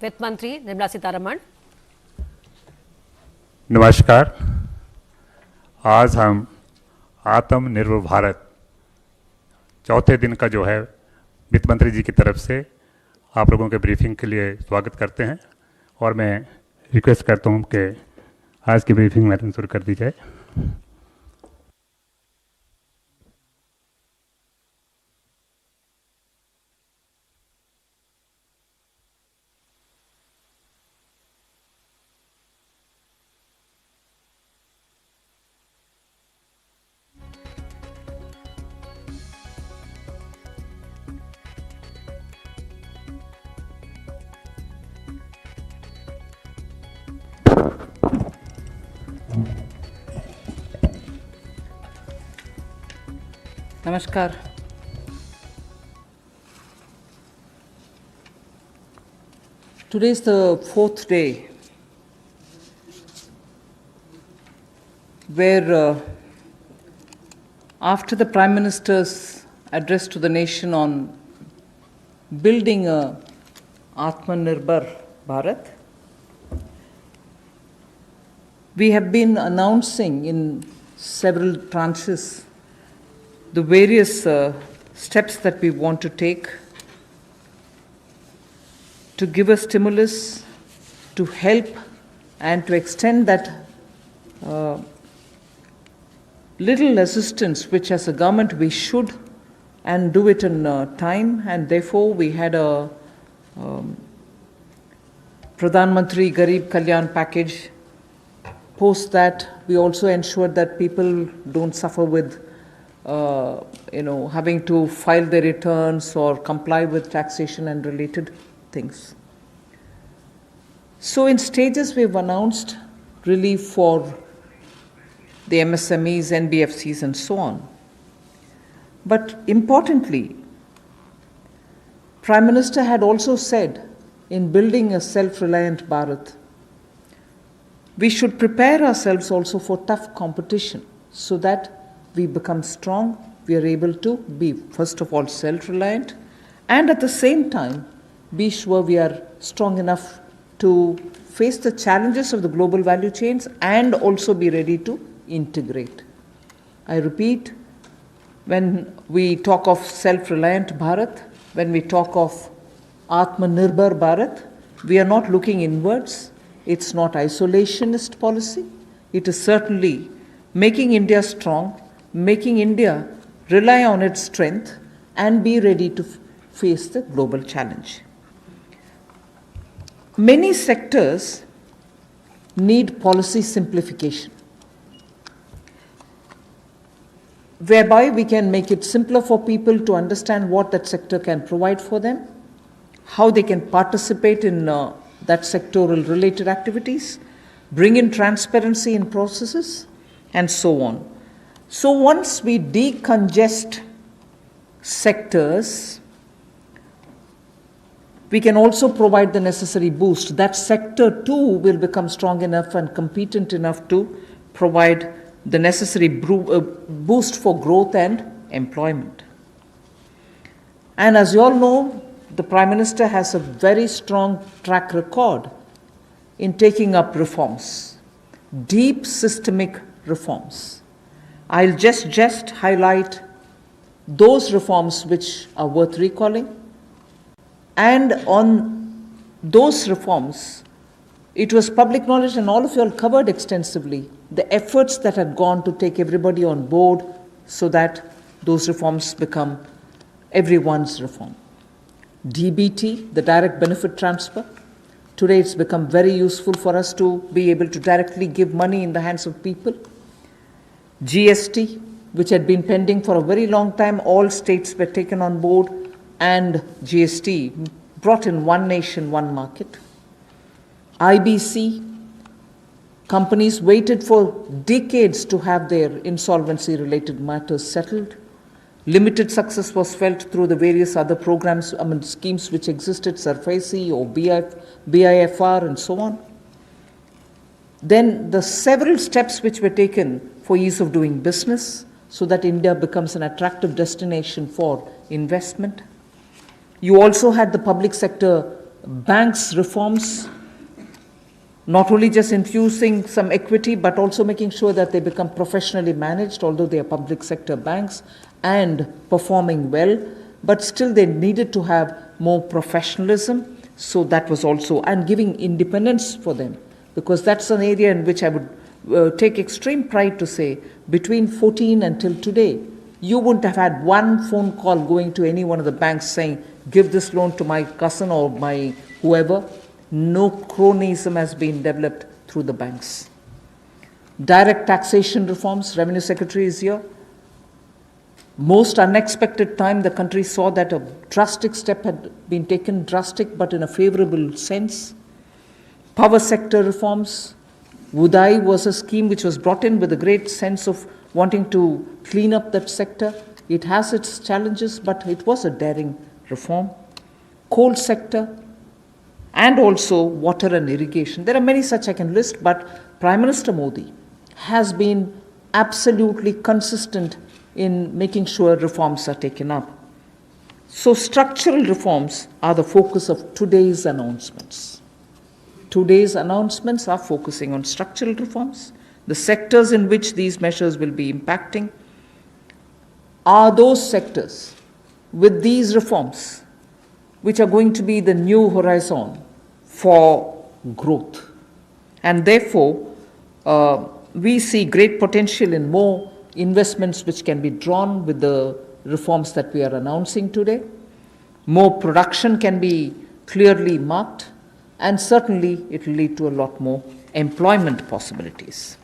वित्त मंत्री निर्मला सीतारमण। नमस्कार। आज हम आत्मनिर्भर भारत चौथे दिन का जो है वित्त मंत्री जी की तरफ से आप लोगों के ब्रीफिंग के लिए स्वागत करते हैं और मैं रिक्वेस्ट करता हूं कि आज की ब्रीफिंग मैडम शुरू कर दी जाए। Namaskar. Today is the fourth day where after the Prime Minister's address to the nation on building a Atmanirbhar Bharat, we have been announcing in several tranches the various steps that we want to take to give a stimulus, to help and to extend that little assistance which as a government we should and do it in time, and therefore we had a Pradhan Mantri Garib Kalyan package. Post that we also ensured that people don't suffer with having to file their returns or comply with taxation and related things. So in stages we've announced relief for the MSMEs, NBFCs and so on. But importantly, Prime Minister had also said in building a self-reliant Bharat, we should prepare ourselves also for tough competition so that we become strong, we are able to be, first of all, self-reliant, and at the same time, be sure we are strong enough to face the challenges of the global value chains and also be ready to integrate. I repeat, when we talk of self-reliant Bharat, when we talk of Atmanirbhar Bharat, we are not looking inwards. It's not isolationist policy. It is certainly making India strong, making India rely on its strength and be ready to face the global challenge. Many sectors need policy simplification, whereby we can make it simpler for people to understand what that sector can provide for them, how they can participate in that sectoral related activities, bring in transparency in processes, and so on. So once we decongest sectors, we can also provide the necessary boost. That sector too will become strong enough and competent enough to provide the necessary boost for growth and employment. And as you all know, the Prime Minister has a very strong track record in taking up reforms, deep systemic reforms. I'll just highlight those reforms which are worth recalling. And on those reforms, it was public knowledge and all of you all covered extensively the efforts that had gone to take everybody on board so that those reforms become everyone's reform. DBT, the direct benefit transfer. Today it's become very useful for us to be able to directly give money in the hands of people. GST, which had been pending for a very long time, all states were taken on board and GST brought in one nation, one market. IBC, companies waited for decades to have their insolvency related matters settled. Limited success was felt through the various other programs, schemes which existed, SARFACI or BIFR and so on. Then the several steps which were taken for ease of doing business so that India becomes an attractive destination for investment. You also had the public sector banks reforms, not only just infusing some equity, but also making sure that they become professionally managed, although they are public sector banks, and performing well, but still they needed to have more professionalism. So that was also, and giving independence for them, because that's an area in which I would take extreme pride to say, between 14 until today, you wouldn't have had one phone call going to any one of the banks saying, give this loan to my cousin or my whoever. No cronyism has been developed through the banks. Direct taxation reforms, Revenue Secretary is here. Most unexpected time, the country saw that a drastic step had been taken, drastic but in a favorable sense. Power sector reforms. Udai was a scheme which was brought in with a great sense of wanting to clean up that sector. It has its challenges, but it was a daring reform. Coal sector, and also water and irrigation. There are many such I can list, but Prime Minister Modi has been absolutely consistent in making sure reforms are taken up. So structural reforms are the focus of today's announcements. Today's announcements are focusing on structural reforms. The sectors in which these measures will be impacting are those sectors with these reforms which are going to be the new horizon for growth. And therefore, we see great potential in more investments which can be drawn with the reforms that we are announcing today. More production can be clearly marked, and certainly it will lead to a lot more employment possibilities.